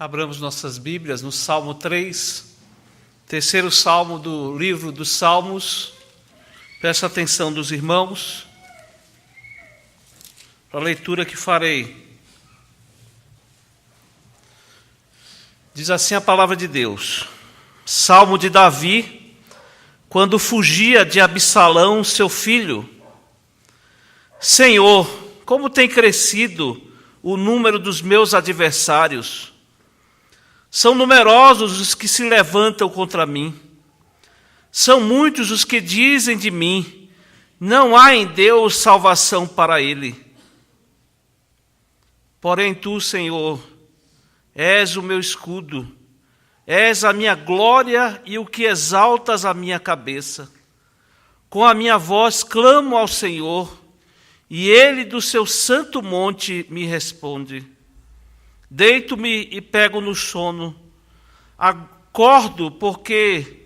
Abramos nossas Bíblias no Salmo 3, terceiro salmo do livro dos Salmos. Peço a atenção dos irmãos para a leitura que farei. Diz assim a palavra de Deus: Salmo de Davi, quando fugia de Absalão, seu filho. Senhor, como tem crescido o número dos meus adversários. São numerosos os que se levantam contra mim. São muitos os que dizem de mim: não há em Deus salvação para ele. Porém tu, Senhor, és o meu escudo, és a minha glória e o que exaltas a minha cabeça. Com a minha voz clamo ao Senhor, e ele do seu santo monte me responde. Deito-me e pego no sono, acordo porque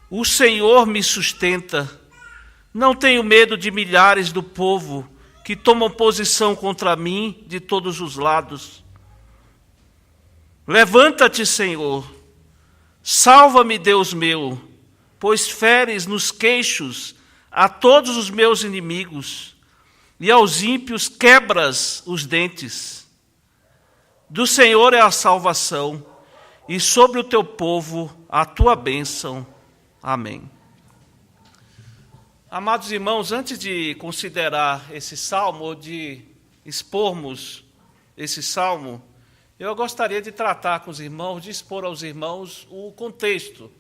o Senhor me sustenta. Não tenho medo de milhares do povo que tomam posição contra mim de todos os lados. Levanta-te, Senhor, salva-me, Deus meu, pois feres nos queixos a todos os meus inimigos, e aos ímpios quebras os dentes. Do Senhor é a salvação, e sobre o teu povo a tua bênção. Amém. Amados irmãos, antes de considerar esse salmo, ou de expormos esse salmo, eu gostaria de tratar com os irmãos, de expor aos irmãos o contexto.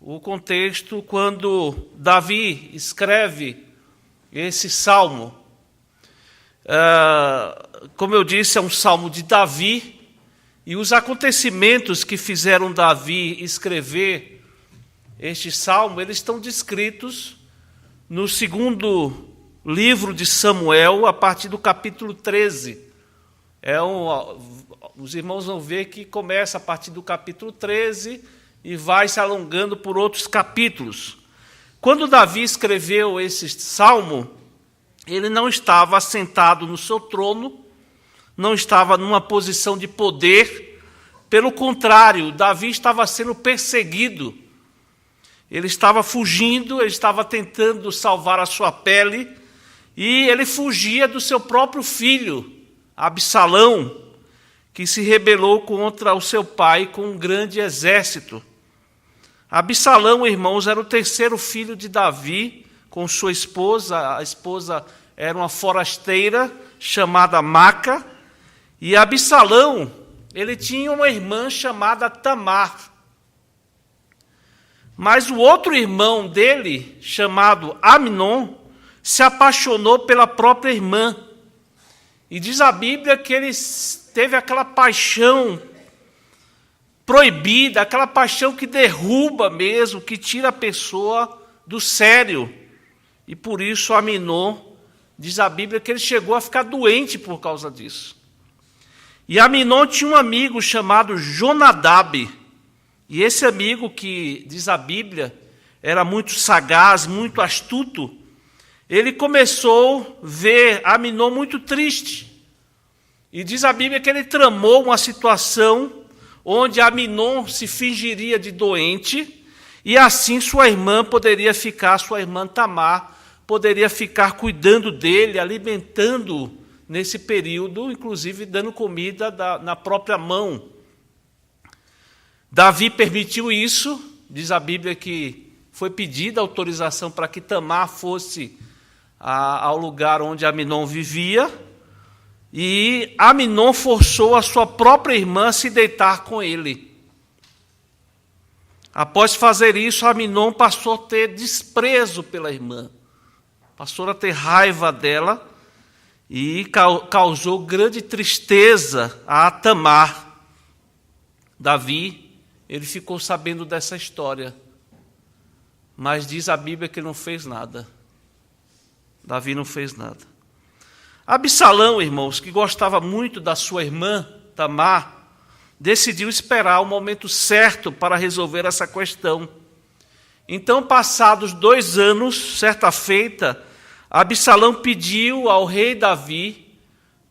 O contexto quando Davi escreve esse salmo. Como eu disse, é um salmo de Davi, e os acontecimentos que fizeram Davi escrever este salmo, eles estão descritos no segundo livro de Samuel, a partir do capítulo 13. Os irmãos vão ver que começa a partir do capítulo 13 e vai se alongando por outros capítulos. Quando Davi escreveu esse salmo, ele não estava assentado no seu trono, não estava numa posição de poder. Pelo contrário, Davi estava sendo perseguido. Ele estava fugindo, ele estava tentando salvar a sua pele, e ele fugia do seu próprio filho, Absalão, que se rebelou contra o seu pai com um grande exército. Absalão, irmãos, era o terceiro filho de Davi, com sua esposa. A esposa era uma forasteira chamada Maca, e Absalão, ele tinha uma irmã chamada Tamar. Mas o outro irmão dele, chamado Amnon, se apaixonou pela própria irmã. E diz a Bíblia que ele teve aquela paixão proibida, aquela paixão que derruba mesmo, que tira a pessoa do sério. E por isso Amnon, diz a Bíblia, que ele chegou a ficar doente por causa disso. E Amnon tinha um amigo chamado Jonadab. E esse amigo, que diz a Bíblia, era muito sagaz, muito astuto, ele começou a ver Amnon muito triste. E diz a Bíblia que ele tramou uma situação onde Amnon se fingiria de doente, e assim sua irmã Tamar, poderia ficar cuidando dele, alimentando-o nesse período, inclusive dando comida na própria mão. Davi permitiu isso, diz a Bíblia que foi pedida autorização para que Tamar fosse ao lugar onde Amnon vivia, e Amnon forçou a sua própria irmã a se deitar com ele. Após fazer isso, Amnon passou a ter desprezo pela irmã, passou a ter raiva dela, e causou grande tristeza a Tamar. Davi, ele ficou sabendo dessa história, mas diz a Bíblia que não fez nada. Davi não fez nada. Absalão, irmãos, que gostava muito da sua irmã Tamar, decidiu esperar o momento certo para resolver essa questão. Então, passados 2 anos, certa feita, Absalão pediu ao rei Davi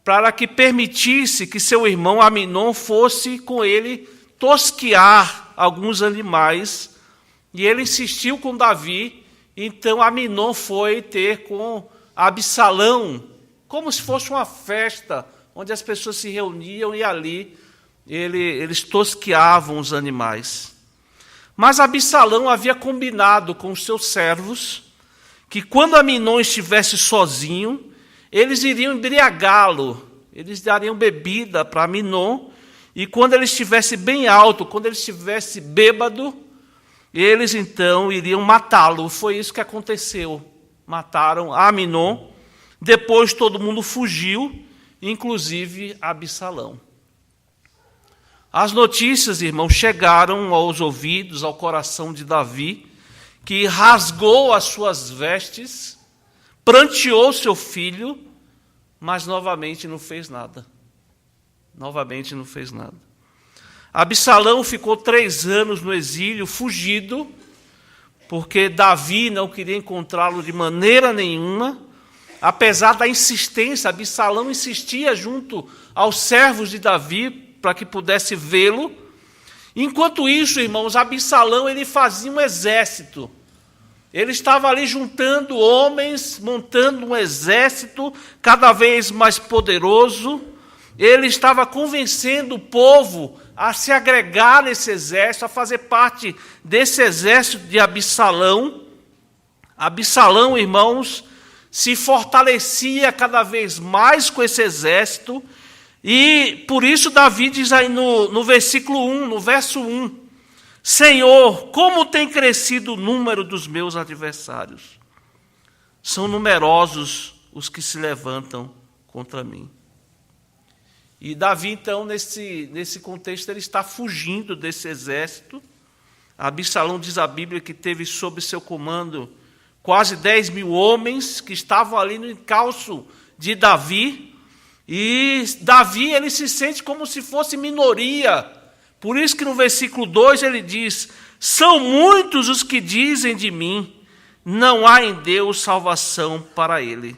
para que permitisse que seu irmão Aminon fosse com ele tosquear alguns animais. E ele insistiu com Davi, então Aminon foi ter com Absalão, como se fosse uma festa, onde as pessoas se reuniam e ali eles tosqueavam os animais. Mas Absalão havia combinado com os seus servos que quando Aminon estivesse sozinho, eles iriam embriagá-lo, eles dariam bebida para Aminon, e quando ele estivesse bem alto, quando ele estivesse bêbado, eles então iriam matá-lo. Foi isso que aconteceu. Mataram Aminon, depois todo mundo fugiu, inclusive Absalão. As notícias, irmãos, chegaram aos ouvidos, ao coração de Davi, que rasgou as suas vestes, pranteou seu filho, mas novamente não fez nada. Novamente não fez nada. Absalão ficou 3 anos no exílio, fugido, porque Davi não queria encontrá-lo de maneira nenhuma. Apesar da insistência, Absalão insistia junto aos servos de Davi para que pudesse vê-lo. Enquanto isso, irmãos, Absalão ele fazia um exército. Ele estava ali juntando homens, montando um exército cada vez mais poderoso. Ele estava convencendo o povo a se agregar nesse exército, a fazer parte desse exército de Absalão. Absalão, irmãos, se fortalecia cada vez mais com esse exército. E por isso Davi diz aí no versículo 1, no verso 1, Senhor, como tem crescido o número dos meus adversários. São numerosos os que se levantam contra mim. E Davi, então, nesse contexto, ele está fugindo desse exército. Absalão, diz a Bíblia, que teve sob seu comando quase 10 mil homens que estavam ali no encalço de Davi. E Davi, ele se sente como se fosse minoria. Por isso que no versículo 2 ele diz, são muitos os que dizem de mim, não há em Deus salvação para ele.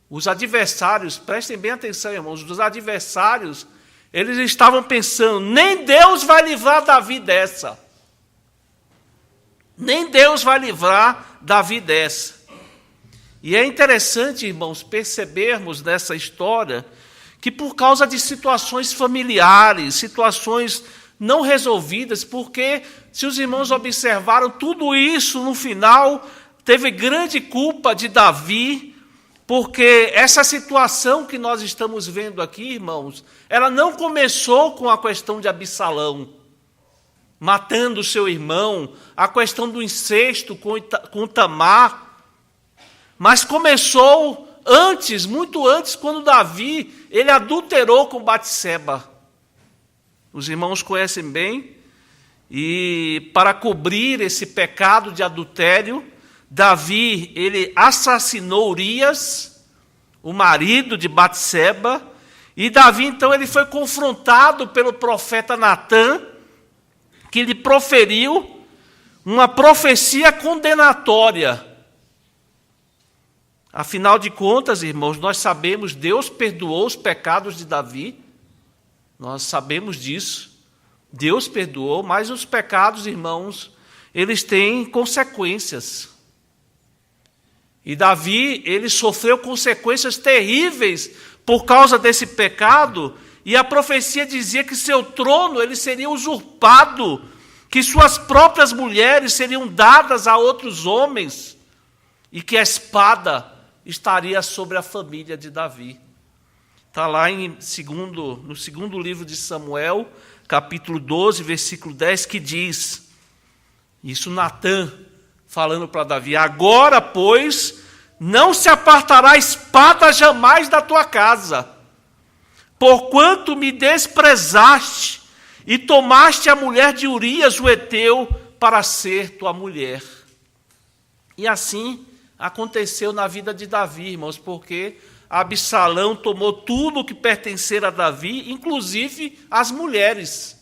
Os adversários, prestem bem atenção, irmãos, os adversários, eles estavam pensando, nem Deus vai livrar Davi dessa. Nem Deus vai livrar Davi dessa. E é interessante, irmãos, percebermos nessa história que por causa de situações familiares, situações não resolvidas, porque se os irmãos observaram tudo isso no final, teve grande culpa de Davi, porque essa situação que nós estamos vendo aqui, irmãos, ela não começou com a questão de Absalão, matando seu irmão, a questão do incesto com Tamar, mas começou antes, muito antes, quando Davi, ele adulterou com Batseba. Os irmãos conhecem bem, e para cobrir esse pecado de adultério, Davi, ele assassinou Urias, o marido de Batseba, e Davi, então, ele foi confrontado pelo profeta Natã, que lhe proferiu uma profecia condenatória. Afinal de contas, irmãos, nós sabemos, Deus perdoou os pecados de Davi, nós sabemos disso, Deus perdoou, mas os pecados, irmãos, eles têm consequências. E Davi, ele sofreu consequências terríveis por causa desse pecado, e a profecia dizia que seu trono ele seria usurpado, que suas próprias mulheres seriam dadas a outros homens, e que a espada estaria sobre a família de Davi. Está lá no segundo livro de Samuel, capítulo 12, versículo 10, que diz, isso Natã falando para Davi, agora, pois, não se apartará a espada jamais da tua casa, porquanto me desprezaste e tomaste a mulher de Urias, o heteu, para ser tua mulher. E assim aconteceu na vida de Davi, irmãos, porque Absalão tomou tudo o que pertencera a Davi, inclusive as mulheres.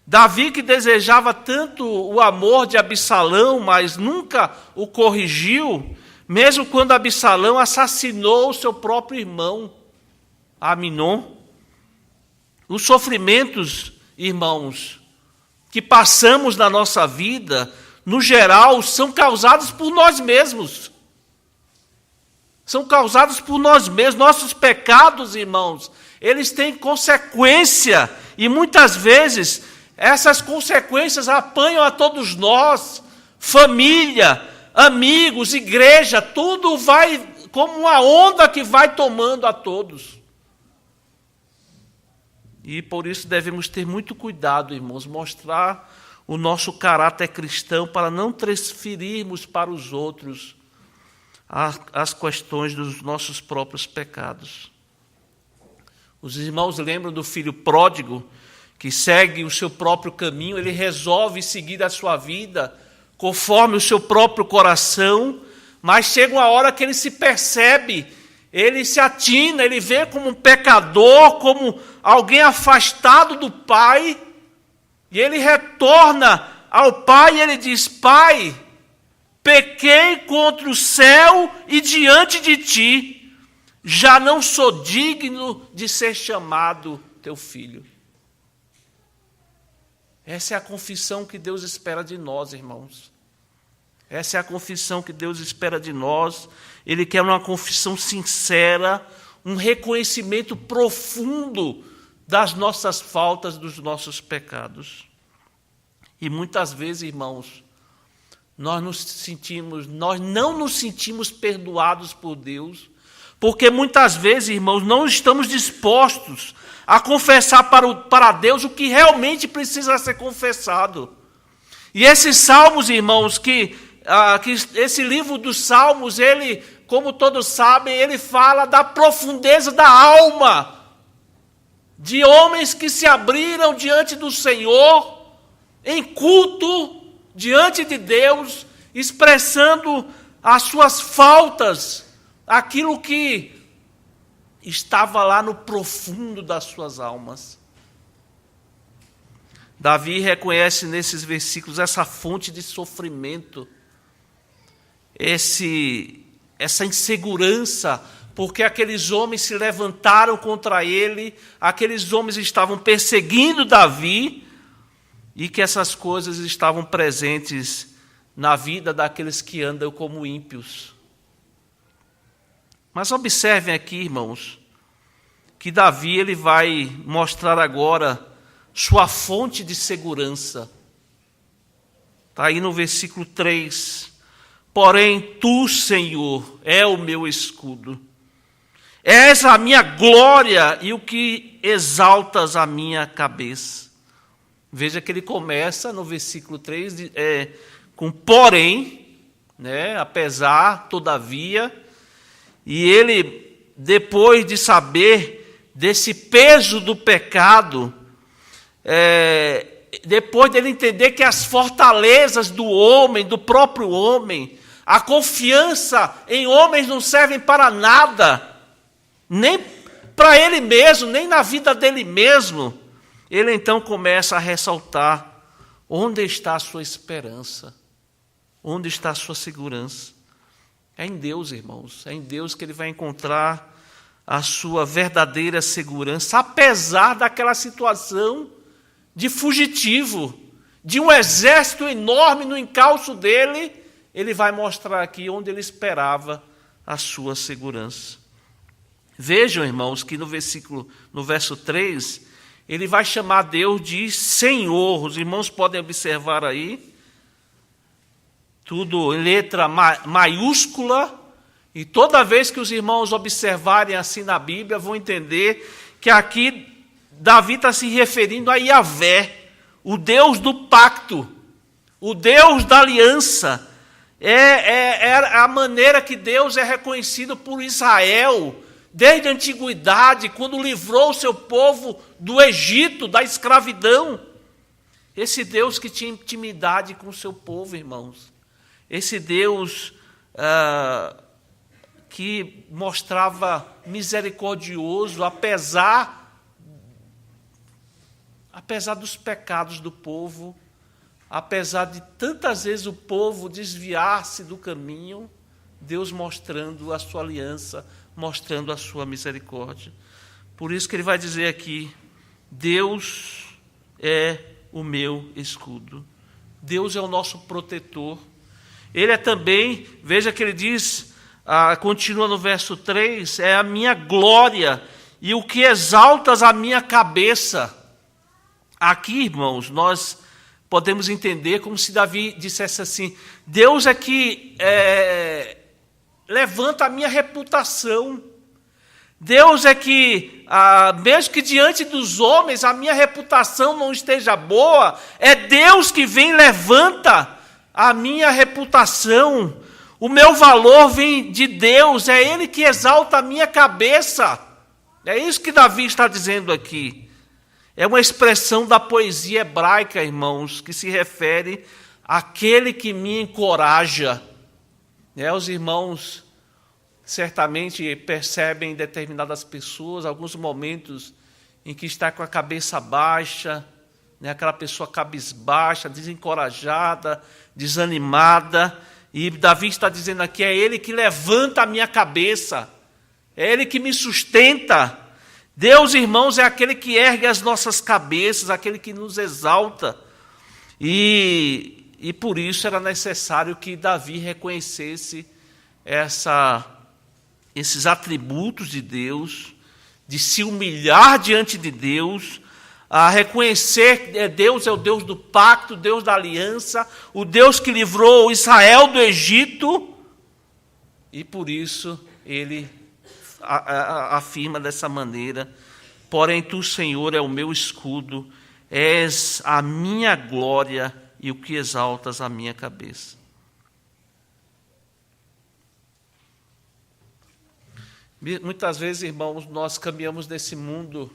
Davi, que desejava tanto o amor de Absalão, mas nunca o corrigiu, mesmo quando Absalão assassinou o seu próprio irmão, Aminon. Os sofrimentos, irmãos, que passamos na nossa vida, no geral, são causados por nós mesmos. São causados por nós mesmos. Nossos pecados, irmãos, eles têm consequência. E muitas vezes, essas consequências apanham a todos nós, família, amigos, igreja, tudo vai como uma onda que vai tomando a todos. E por isso devemos ter muito cuidado, irmãos, mostrar o nosso caráter cristão para não transferirmos para os outros as questões dos nossos próprios pecados. Os irmãos lembram do filho pródigo, que segue o seu próprio caminho, ele resolve seguir a sua vida conforme o seu próprio coração, mas chega uma hora que ele se percebe, ele se atina, ele vê como um pecador, como alguém afastado do Pai, e ele retorna ao Pai e ele diz: Pai, pequei contra o céu e diante de ti, já não sou digno de ser chamado teu filho. Essa é a confissão que Deus espera de nós, irmãos. Essa é a confissão que Deus espera de nós. Ele quer uma confissão sincera, um reconhecimento profundo das nossas faltas, dos nossos pecados. E muitas vezes, irmãos, nós não nos sentimos perdoados por Deus, porque muitas vezes, irmãos, não estamos dispostos a confessar para Deus o que realmente precisa ser confessado. E esses salmos, irmãos, que esse livro dos Salmos, ele, como todos sabem, ele fala da profundeza da alma, de homens que se abriram diante do Senhor, em culto, diante de Deus, expressando as suas faltas, aquilo que estava lá no profundo das suas almas. Davi reconhece nesses versículos essa fonte de sofrimento, essa insegurança, porque aqueles homens se levantaram contra ele, aqueles homens estavam perseguindo Davi, e que essas coisas estavam presentes na vida daqueles que andam como ímpios. Mas observem aqui, irmãos, que Davi ele vai mostrar agora sua fonte de segurança. Está aí no versículo 3. Porém, tu, Senhor, é o meu escudo. És a minha glória e o que exaltas a minha cabeça. Veja que ele começa no versículo 3 com porém, né, apesar, todavia, e ele, depois de saber desse peso do pecado, depois dele entender que as fortalezas do homem, do próprio homem, a confiança em homens não servem para nada, nem para ele mesmo, nem na vida dele mesmo, ele então começa a ressaltar onde está a sua esperança, onde está a sua segurança. É em Deus, irmãos, é em Deus que ele vai encontrar a sua verdadeira segurança, apesar daquela situação de fugitivo, de um exército enorme no encalço dele, ele vai mostrar aqui onde ele esperava a sua segurança. Vejam, irmãos, que no verso 3, ele vai chamar Deus de Senhor. Os irmãos podem observar aí, tudo em letra maiúscula, e toda vez que os irmãos observarem assim na Bíblia, vão entender que aqui Davi está se referindo a Yahvé, o Deus do pacto, o Deus da aliança. É a maneira que Deus é reconhecido por Israel, desde a antiguidade, quando livrou o seu povo do Egito, da escravidão. Esse Deus que tinha intimidade com o seu povo, irmãos. Esse Deus que mostrava misericordioso, apesar dos pecados do povo, apesar de tantas vezes o povo desviar-se do caminho, Deus mostrando a sua aliança, mostrando a sua misericórdia. Por isso que ele vai dizer aqui, Deus é o meu escudo. Deus é o nosso protetor. Ele é também, veja que ele diz, continua no verso 3, é a minha glória e o que exaltas a minha cabeça. Aqui, irmãos, nós podemos entender como se Davi dissesse assim, Deus é que levanta a minha reputação. Deus é que, mesmo que diante dos homens a minha reputação não esteja boa, é Deus que vem e levanta a minha reputação. O meu valor vem de Deus, é Ele que exalta a minha cabeça. É isso que Davi está dizendo aqui. É uma expressão da poesia hebraica, irmãos, que se refere àquele que me encoraja. Os irmãos certamente percebem em determinadas pessoas alguns momentos em que está com a cabeça baixa, aquela pessoa cabisbaixa, desencorajada, desanimada. E Davi está dizendo aqui, é Ele que levanta a minha cabeça, é Ele que me sustenta. Deus, irmãos, é aquele que ergue as nossas cabeças, aquele que nos exalta. E por isso era necessário que Davi reconhecesse esses atributos de Deus, de se humilhar diante de Deus, a reconhecer que Deus é o Deus do pacto, o Deus da aliança, o Deus que livrou Israel do Egito, e por isso ele afirma dessa maneira, porém tu, Senhor, é o meu escudo, és a minha glória e o que exaltas a minha cabeça. Muitas vezes, irmãos, nós caminhamos nesse mundo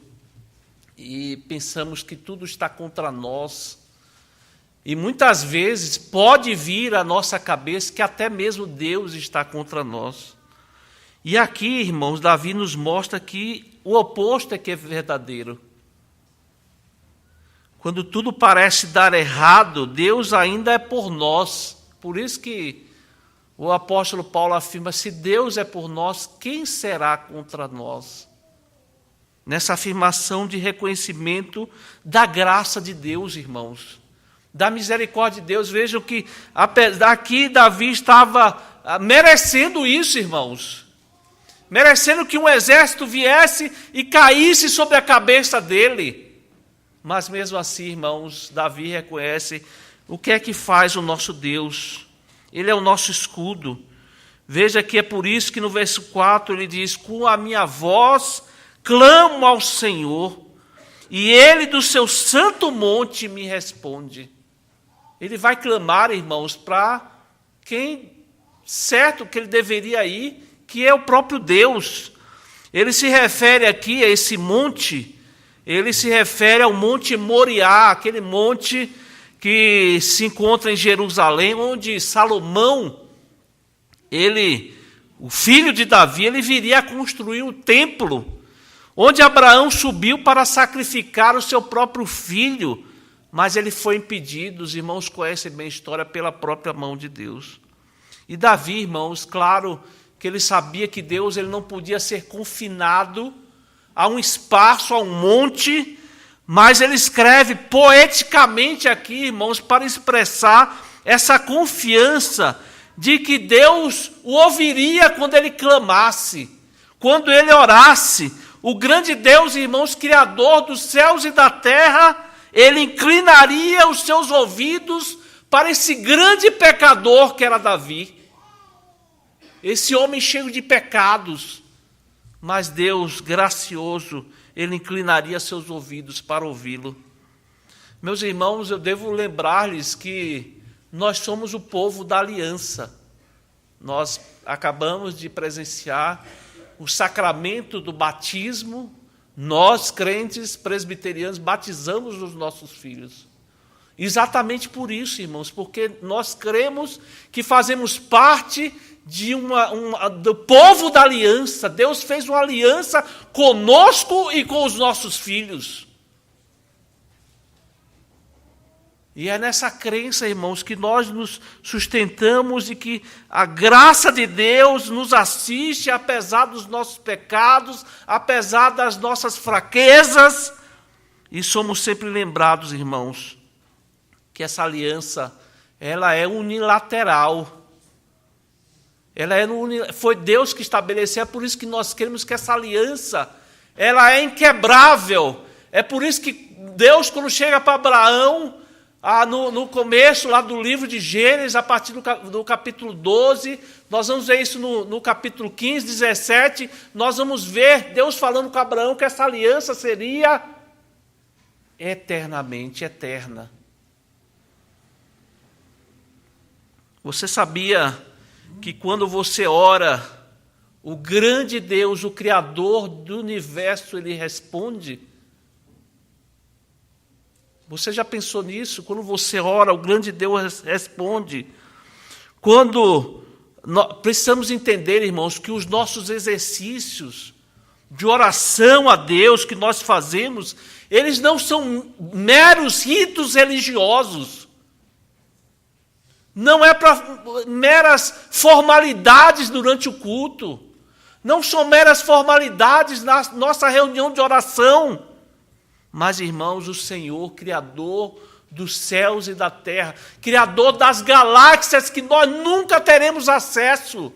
e pensamos que tudo está contra nós. E muitas vezes pode vir à nossa cabeça que até mesmo Deus está contra nós. E aqui, irmãos, Davi nos mostra que o oposto é que é verdadeiro. Quando tudo parece dar errado, Deus ainda é por nós. Por isso que o apóstolo Paulo afirma, se Deus é por nós, quem será contra nós? Nessa afirmação de reconhecimento da graça de Deus, irmãos, da misericórdia de Deus. Vejam que aqui Davi estava merecendo isso, irmãos. Merecendo que um exército viesse e caísse sobre a cabeça dele. Mas mesmo assim, irmãos, Davi reconhece o que é que faz o nosso Deus. Ele é o nosso escudo. Veja que é por isso que no verso 4 ele diz, com a minha voz clamo ao Senhor, e Ele do seu santo monte me responde. Ele vai clamar, irmãos, para quem certo que ele deveria ir, que é o próprio Deus. Ele se refere aqui a esse monte, ele se refere ao Monte Moriá, aquele monte que se encontra em Jerusalém, onde Salomão, o filho de Davi, ele viria a construir o templo, onde Abraão subiu para sacrificar o seu próprio filho, mas ele foi impedido. Os irmãos conhecem bem a história, pela própria mão de Deus. E Davi, irmãos, claro que ele sabia que Deus ele não podia ser confinado a um espaço, a um monte, mas ele escreve poeticamente aqui, irmãos, para expressar essa confiança de que Deus o ouviria quando ele clamasse, quando ele orasse. O grande Deus, irmãos, Criador dos céus e da terra, ele inclinaria os seus ouvidos para esse grande pecador que era Davi. Esse homem cheio de pecados. Mas Deus, gracioso, ele inclinaria seus ouvidos para ouvi-lo. Meus irmãos, eu devo lembrar-lhes que nós somos o povo da aliança. Nós acabamos de presenciar o sacramento do batismo. Nós, crentes presbiterianos, batizamos os nossos filhos. Exatamente por isso, irmãos, porque nós cremos que fazemos parte do povo da aliança. Deus fez uma aliança conosco e com os nossos filhos. E é nessa crença, irmãos, que nós nos sustentamos e que a graça de Deus nos assiste, apesar dos nossos pecados, apesar das nossas fraquezas. E somos sempre lembrados, irmãos, que essa aliança, ela é unilateral. Foi Deus que estabeleceu, é por isso que nós queremos que essa aliança, ela é inquebrável. É por isso que Deus, quando chega para Abraão, no começo lá do livro de Gênesis, a partir do capítulo 12, nós vamos ver isso no capítulo 15, 17, nós vamos ver Deus falando com Abraão que essa aliança seria eternamente eterna. Você sabia que quando você ora, o grande Deus, o Criador do universo, Ele responde? Você já pensou nisso? Quando você ora, o grande Deus responde. Precisamos entender, irmãos, que os nossos exercícios de oração a Deus que nós fazemos, eles não são meros ritos religiosos. Não é para meras formalidades durante o culto. Não são meras formalidades na nossa reunião de oração. Mas, irmãos, o Senhor, Criador dos céus e da terra, Criador das galáxias que nós nunca teremos acesso,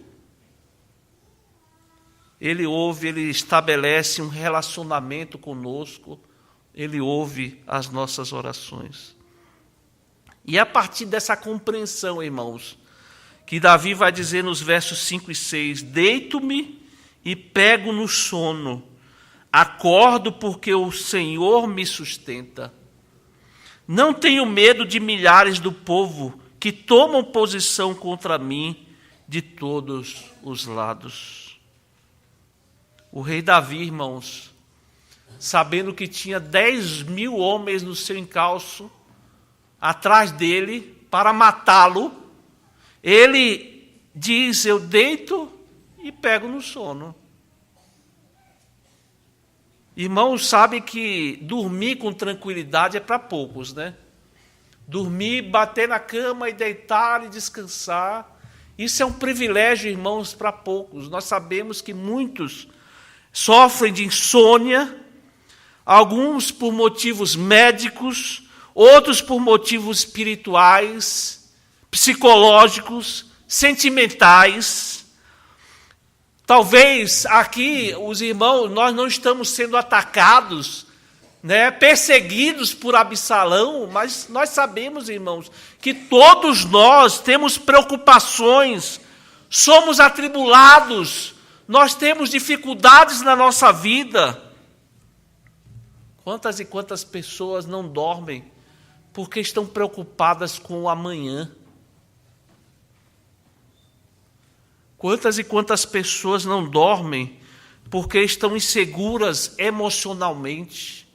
Ele ouve, Ele estabelece um relacionamento conosco, Ele ouve as nossas orações. E a partir dessa compreensão, irmãos, que Davi vai dizer nos versos 5 e 6, deito-me e pego no sono, acordo porque o Senhor me sustenta. Não tenho medo de milhares do povo que tomam posição contra mim de todos os lados. O rei Davi, irmãos, sabendo que tinha 10.000 homens no seu encalço, atrás dele, para matá-lo, ele diz, eu deito e pego no sono. Irmãos, sabe que dormir com tranquilidade é para poucos, né? Dormir, bater na cama e deitar e descansar, isso é um privilégio, irmãos, para poucos. Nós sabemos que muitos sofrem de insônia, alguns por motivos médicos, outros por motivos espirituais, psicológicos, sentimentais. Talvez aqui, os irmãos, nós não estamos sendo atacados, né, perseguidos por Absalão, mas nós sabemos, irmãos, que todos nós temos preocupações, somos atribulados, nós temos dificuldades na nossa vida. Quantas e quantas pessoas não dormem porque estão preocupadas com o amanhã? Quantas e quantas pessoas não dormem porque estão inseguras emocionalmente?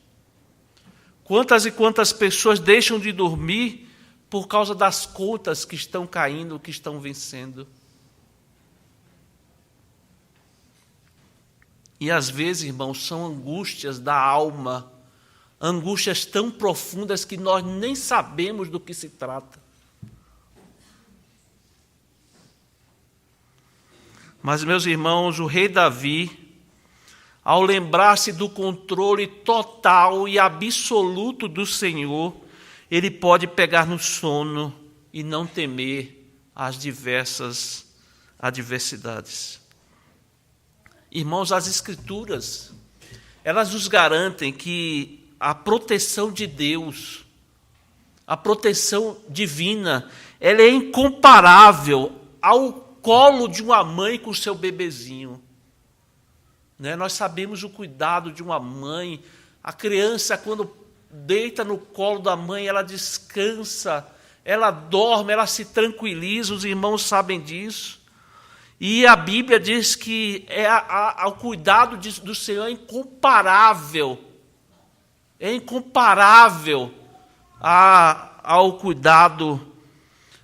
Quantas e quantas pessoas deixam de dormir por causa das contas que estão caindo, que estão vencendo? E às vezes, irmãos, são angústias da alma, angústias tão profundas que nós nem sabemos do que se trata. Mas, meus irmãos, o rei Davi, ao lembrar-se do controle total e absoluto do Senhor, ele pode pegar no sono e não temer as diversas adversidades. Irmãos, as Escrituras, elas nos garantem que a proteção de Deus, a proteção divina, ela é incomparável ao colo de uma mãe com o seu bebezinho. Né? Nós sabemos o cuidado de uma mãe. A criança, quando deita no colo da mãe, ela descansa, ela dorme, ela se tranquiliza, os irmãos sabem disso. E a Bíblia diz que o cuidado do Senhor é incomparável. É incomparável ao cuidado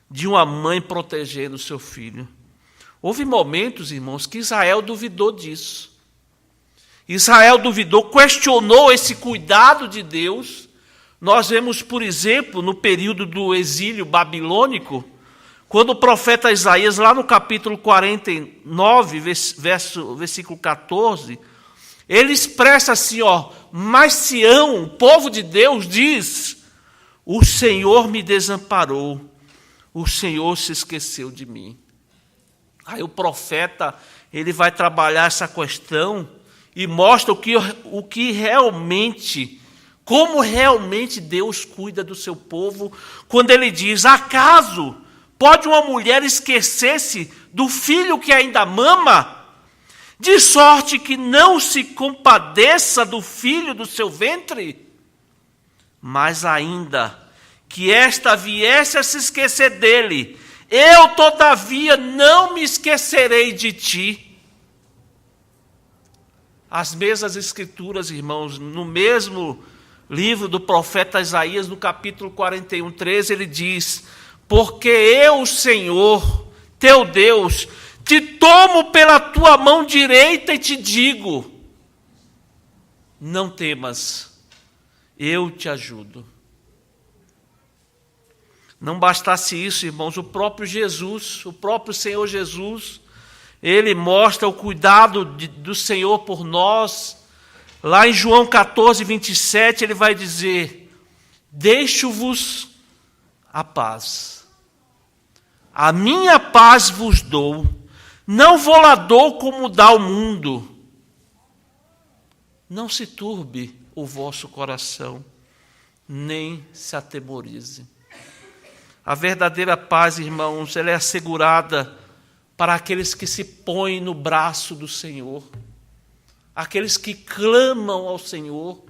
de uma mãe protegendo o seu filho. Houve momentos, irmãos, que Israel duvidou disso. Israel duvidou, questionou esse cuidado de Deus, Nós vemos, por exemplo, no período do exílio babilônico, quando o profeta Isaías, lá no capítulo 49, versículo 14, ele expressa assim, mas Sião, o povo de Deus, diz: o Senhor me desamparou, o Senhor se esqueceu de mim. Aí o profeta, ele vai trabalhar essa questão e mostra o que realmente, como realmente Deus cuida do seu povo, quando ele diz: acaso pode uma mulher esquecer-se do filho que ainda mama, de sorte que não se compadeça do filho do seu ventre? Mas ainda que esta viesse a se esquecer dele, eu, todavia, não me esquecerei de ti. As mesmas escrituras, irmãos, no mesmo livro do profeta Isaías, no capítulo 41, 13, ele diz: porque eu, Senhor, teu Deus, te tomo pela tua mão direita e te digo: não temas, eu te ajudo. Não bastasse isso, irmãos, o próprio Jesus, o próprio Senhor Jesus, ele mostra o cuidado do Senhor por nós. Lá em João 14, 27, ele vai dizer: deixo-vos a paz. A minha paz vos dou, não vou lá dou como dá o mundo. Não se turbe o vosso coração, nem se atemorize. A verdadeira paz, irmãos, ela é assegurada para aqueles que se põem no braço do Senhor, aqueles que clamam ao Senhor,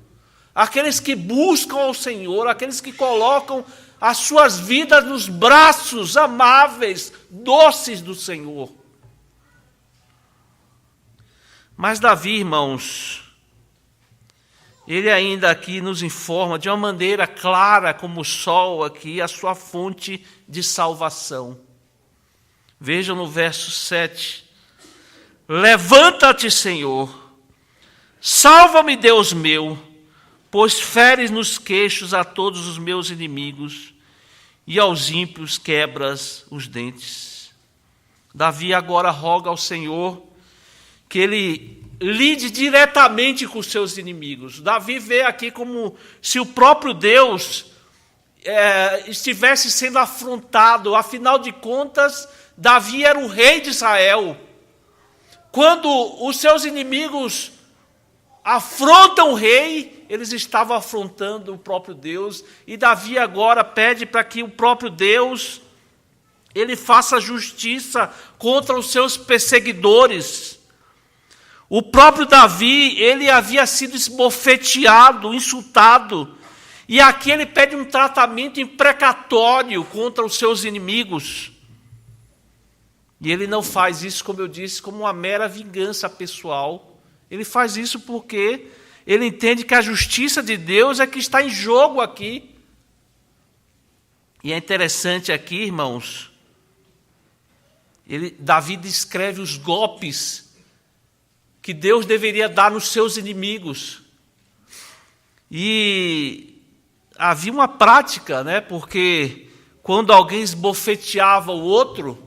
aqueles que buscam ao Senhor, aqueles que colocam as suas vidas nos braços amáveis, doces do Senhor. Mas Davi, irmãos, ele ainda aqui nos informa de uma maneira clara como o sol aqui, a sua fonte de salvação. Vejam no verso 7. Levanta-te, Senhor, salva-me, Deus meu, pois feres nos queixos a todos os meus inimigos e aos ímpios quebras os dentes. Davi agora roga ao Senhor que ele lide diretamente com os seus inimigos. Davi vê aqui como se o próprio Deus estivesse sendo afrontado. Afinal de contas, Davi era o rei de Israel. Quando os seus inimigos afrontam o rei, eles estavam afrontando o próprio Deus. E Davi agora pede para que o próprio Deus ele faça justiça contra os seus perseguidores. O próprio Davi, ele havia sido esbofeteado, insultado, e aqui ele pede um tratamento imprecatório contra os seus inimigos. E ele não faz isso, como eu disse, como uma mera vingança pessoal. Ele faz isso porque ele entende que a justiça de Deus é que está em jogo aqui. E é interessante aqui, irmãos, Davi descreve os golpes que Deus deveria dar nos seus inimigos. E havia uma prática, porque quando alguém esbofeteava o outro,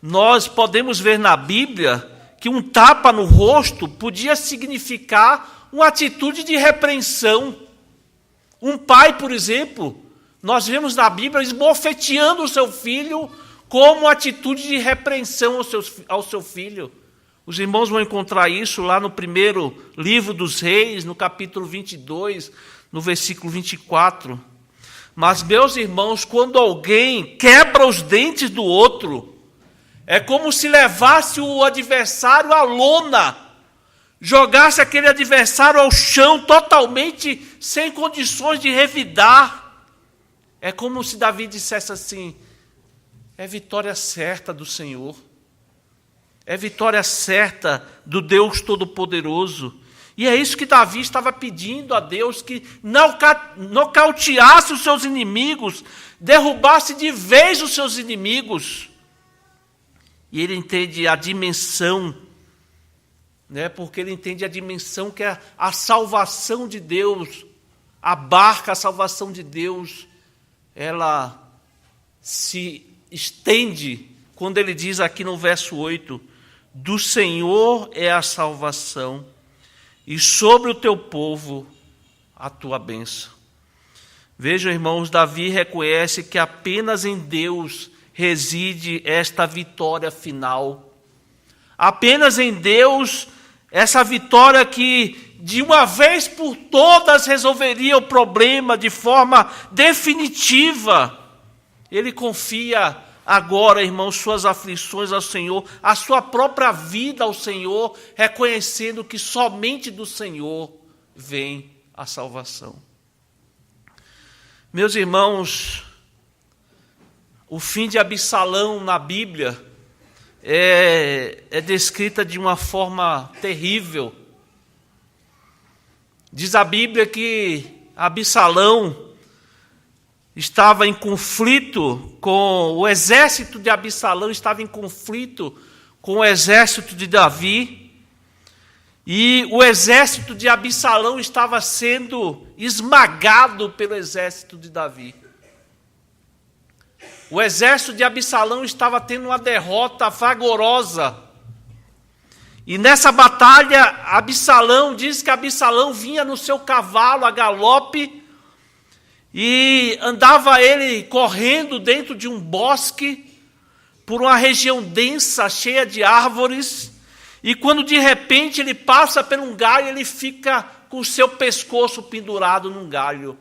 nós podemos ver na Bíblia que um tapa no rosto podia significar uma atitude de repreensão. Um pai, por exemplo, nós vemos na Bíblia esbofeteando o seu filho como atitude de repreensão ao seu filho. Os irmãos vão encontrar isso lá no primeiro livro dos Reis, no capítulo 22, no versículo 24. Mas, meus irmãos, quando alguém quebra os dentes do outro, é como se levasse o adversário à lona, jogasse aquele adversário ao chão totalmente sem condições de revidar. É como se Davi dissesse assim: é vitória certa do Senhor. É vitória certa do Deus Todo-Poderoso. E é isso que Davi estava pedindo a Deus, que nocauteasse os seus inimigos, derrubasse de vez os seus inimigos. E ele entende a dimensão, porque ele entende a dimensão que é a salvação de Deus abarca a salvação de Deus, ela se estende, quando ele diz aqui no verso 8, do Senhor é a salvação, e sobre o teu povo a tua bênção. Vejam, irmãos, Davi reconhece que apenas em Deus reside esta vitória final. Apenas em Deus, essa vitória que de uma vez por todas resolveria o problema de forma definitiva. Ele confia agora, irmãos, suas aflições ao Senhor, a sua própria vida ao Senhor, reconhecendo que somente do Senhor vem a salvação. Meus irmãos, o fim de Absalão na Bíblia é descrita de uma forma terrível. Diz a Bíblia que Absalão estava em conflito com o exército de Absalão, estava em conflito com o exército de Davi, e o exército de Absalão estava sendo esmagado pelo exército de Davi. O exército de Absalão estava tendo uma derrota fragorosa. E nessa batalha, Absalão, diz que Absalão vinha no seu cavalo a galope, e andava ele correndo dentro de um bosque, por uma região densa, cheia de árvores, e quando de repente ele passa por um galho, ele fica com o seu pescoço pendurado num galho.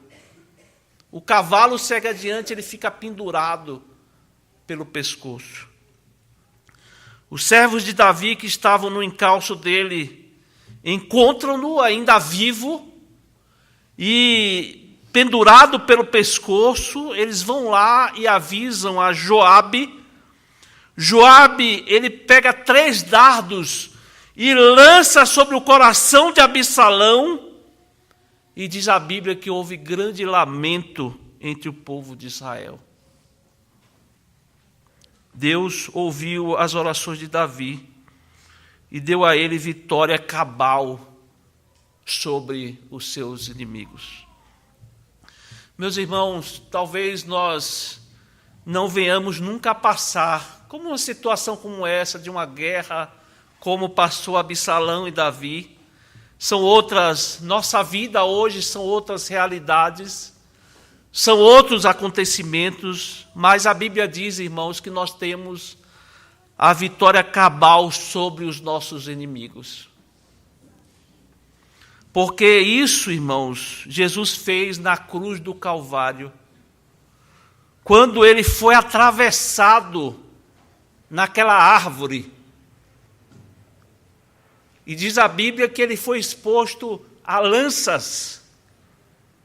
O cavalo segue adiante, ele fica pendurado pelo pescoço. Os servos de Davi que estavam no encalço dele encontram-no ainda vivo e pendurado pelo pescoço. Eles vão lá e avisam a Joabe. Joabe, ele pega 3 dardos e lança sobre o coração de Absalão, e diz a Bíblia que houve grande lamento entre o povo de Israel. Deus ouviu as orações de Davi e deu a ele vitória cabal sobre os seus inimigos. Meus irmãos, talvez nós não venhamos nunca a passar como uma situação como essa, de uma guerra, como passou Absalão e Davi. São outras, nossa vida hoje são outras realidades, são outros acontecimentos, mas a Bíblia diz, irmãos, que nós temos a vitória cabal sobre os nossos inimigos. Porque isso, irmãos, Jesus fez na cruz do Calvário, quando ele foi atravessado naquela árvore. E diz a Bíblia que ele foi exposto a lanças,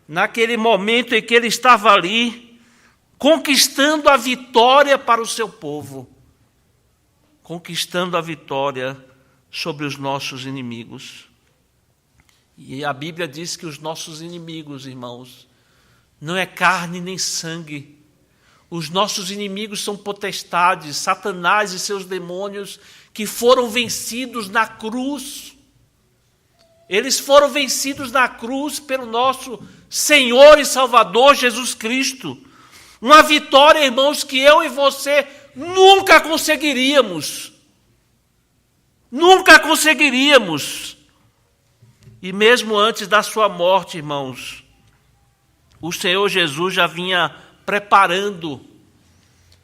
naquele momento em que ele estava ali, conquistando a vitória para o seu povo, conquistando a vitória sobre os nossos inimigos. E a Bíblia diz que os nossos inimigos, irmãos, não é carne nem sangue. Os nossos inimigos são potestades, Satanás e seus demônios, que foram vencidos na cruz. Eles foram vencidos na cruz pelo nosso Senhor e Salvador Jesus Cristo. Uma vitória, irmãos, que eu e você nunca conseguiríamos. Nunca conseguiríamos. E mesmo antes da sua morte, irmãos, o Senhor Jesus já vinha preparando,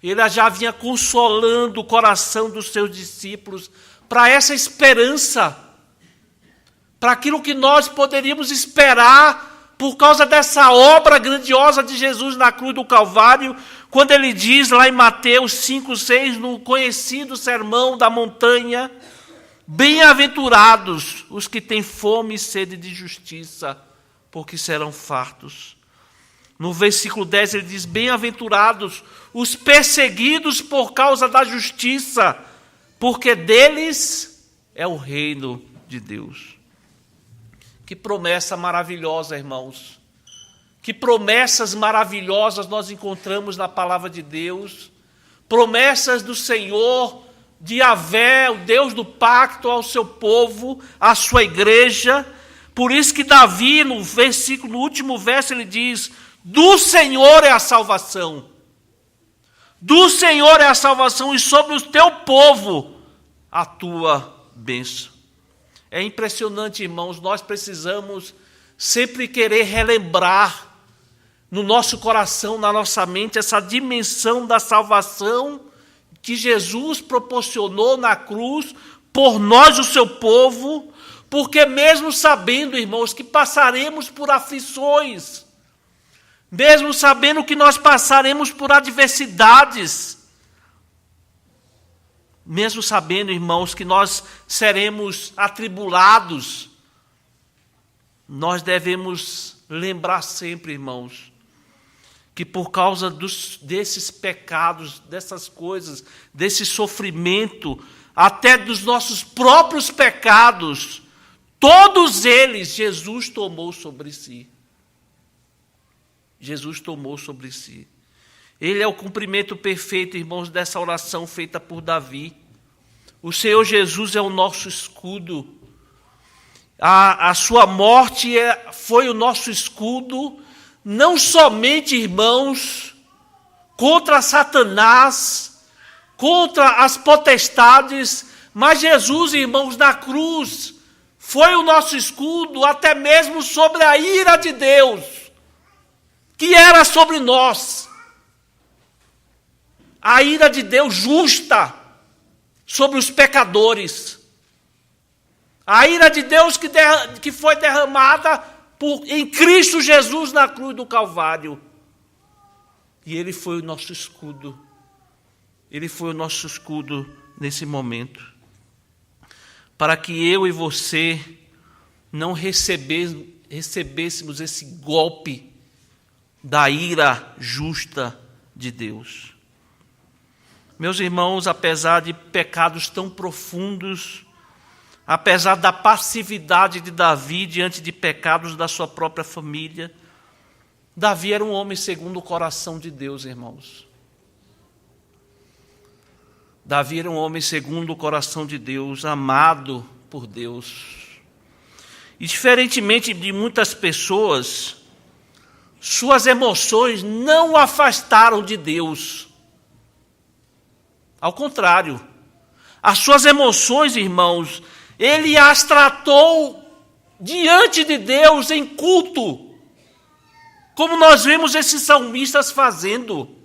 ele já vinha consolando o coração dos seus discípulos para essa esperança, para aquilo que nós poderíamos esperar por causa dessa obra grandiosa de Jesus na cruz do Calvário, quando ele diz lá em Mateus 5:6, no conhecido sermão da montanha: bem-aventurados os que têm fome e sede de justiça, porque serão fartos. No versículo 10 ele diz: bem-aventurados os perseguidos por causa da justiça, porque deles é o reino de Deus. Que promessa maravilhosa, irmãos. Que promessas maravilhosas nós encontramos na palavra de Deus. Promessas do Senhor, de Yahvé, o Deus do pacto, ao seu povo, à sua igreja. Por isso que Davi, no último verso, ele diz: do Senhor é a salvação. Do Senhor é a salvação, e sobre o teu povo a tua bênção. É impressionante, irmãos, nós precisamos sempre querer relembrar no nosso coração, na nossa mente, essa dimensão da salvação que Jesus proporcionou na cruz por nós, o seu povo, porque mesmo sabendo, irmãos, que passaremos por aflições, mesmo sabendo que nós passaremos por adversidades, mesmo sabendo, irmãos, que nós seremos atribulados, nós devemos lembrar sempre, irmãos, que por causa desses pecados, dessas coisas, desse sofrimento, até dos nossos próprios pecados, todos eles Jesus tomou sobre si. Jesus tomou sobre si. Ele é o cumprimento perfeito, irmãos, dessa oração feita por Davi. O Senhor Jesus é o nosso escudo. A sua morte foi o nosso escudo, não somente, irmãos, contra Satanás, contra as potestades, mas Jesus, irmãos, na cruz, foi o nosso escudo até mesmo sobre a ira de Deus, que era sobre nós. A ira de Deus justa sobre os pecadores. A ira de Deus que foi derramada em Cristo Jesus na cruz do Calvário. E Ele foi o nosso escudo. Ele foi o nosso escudo nesse momento. Para que eu e você não recebêssemos esse golpe da ira justa de Deus. Meus irmãos, apesar de pecados tão profundos, apesar da passividade de Davi diante de pecados da sua própria família, Davi era um homem segundo o coração de Deus, irmãos. Davi era um homem segundo o coração de Deus, amado por Deus. E diferentemente de muitas pessoas, suas emoções não o afastaram de Deus. Ao contrário, as suas emoções, irmãos, ele as tratou diante de Deus em culto, como nós vemos esses salmistas fazendo,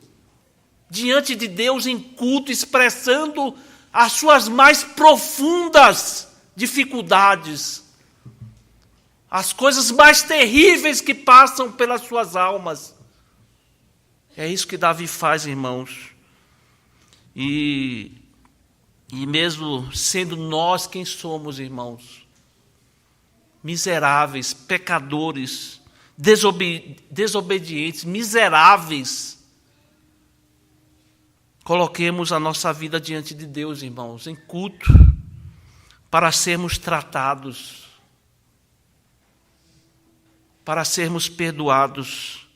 diante de Deus em culto, expressando as suas mais profundas dificuldades, as coisas mais terríveis que passam pelas suas almas. É isso que Davi faz, irmãos. E mesmo sendo nós quem somos, irmãos, miseráveis, pecadores, desobedientes, miseráveis, coloquemos a nossa vida diante de Deus, irmãos, em culto, para sermos tratados, para sermos perdoados,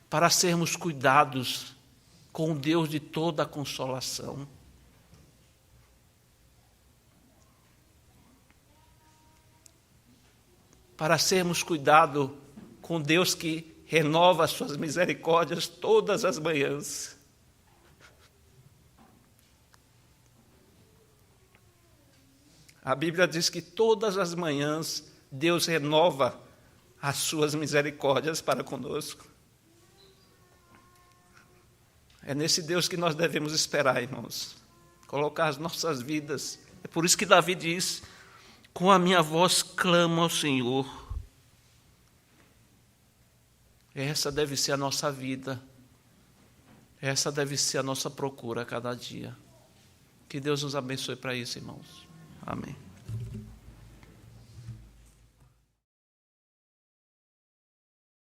para sermos cuidados com o Deus de toda a consolação. Para sermos cuidados com Deus que renova as suas misericórdias todas as manhãs. A Bíblia diz que todas as manhãs Deus renova as suas misericórdias para conosco. É nesse Deus que nós devemos esperar, irmãos. Colocar as nossas vidas. É por isso que Davi diz: com a minha voz clamo ao Senhor. Essa deve ser a nossa vida. Essa deve ser a nossa procura a cada dia. Que Deus nos abençoe para isso, irmãos. Amém.